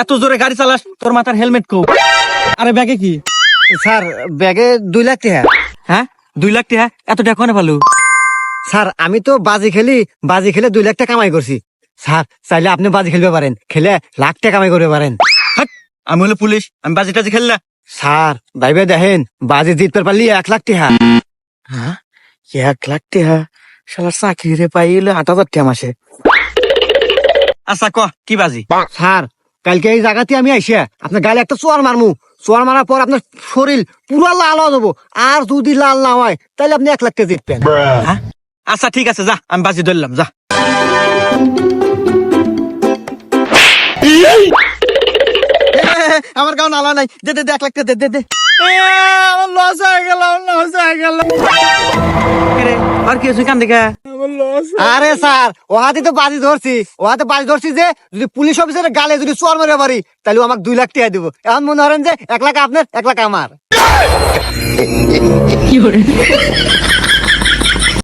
এত জোরে গাড়ি চালাস, তোর মাথার হেলমেট কো? আরে ব্যাগে কি? স্যার ব্যাগে 2 লাখ টাকা। হ্যাঁ 2 লাখ টাকা? এত টাকা কোনে ভালো? স্যার আমি তো বাজি খেলে 2 লাখ টাকা কামাই করছি। স্যার চাইলে আপনি বাজি খেলতে পারেন, খেলে লাখ টাকা কামাই করতে পারেন। হাট, আমি হলো পুলিশ, আমি বাজি টাজি খেল না। স্যার ভাইবে দেখেন, বাজি জিততে পারলি 1 লাখ টাকা। হ্যাঁ 1 লাখ টাকা? শালা চাকরি রে পাইলে 8,000 টাকা মাসে। আচ্ছা ক কি বাজি? স্যার কালকে এই জায়গাতে আমি আইসা আপনার গালে একটা চোয়ার মারমু, চোয়ার মারার পর আপনার শরীর পুরো লাল হয়ে যাবো, আর যদি লাল না হয় তাহলে আপনি 1 লাখ টাকা জিতবেন। হ্যাঁ আচ্ছা ঠিক আছে, যা আমি বাজি ধরলাম, যা। আমার কাউ নালা নাই, দে দে 1 লাখ টাকা দে দে। আমার লস হয়ে গেল। আর কি হয়েছে কান দেখা? আরে স্যার ওহাতে তো বাজি ধরছি যে যদি পুলিশ অফিসারের গালে যদি চোয়ার মারে পারি তাহলে আমাকে 2 লাখ টাকা দিব। এখন মনে করেন যে 1 লাখ আপনার 1 লাখ আমার।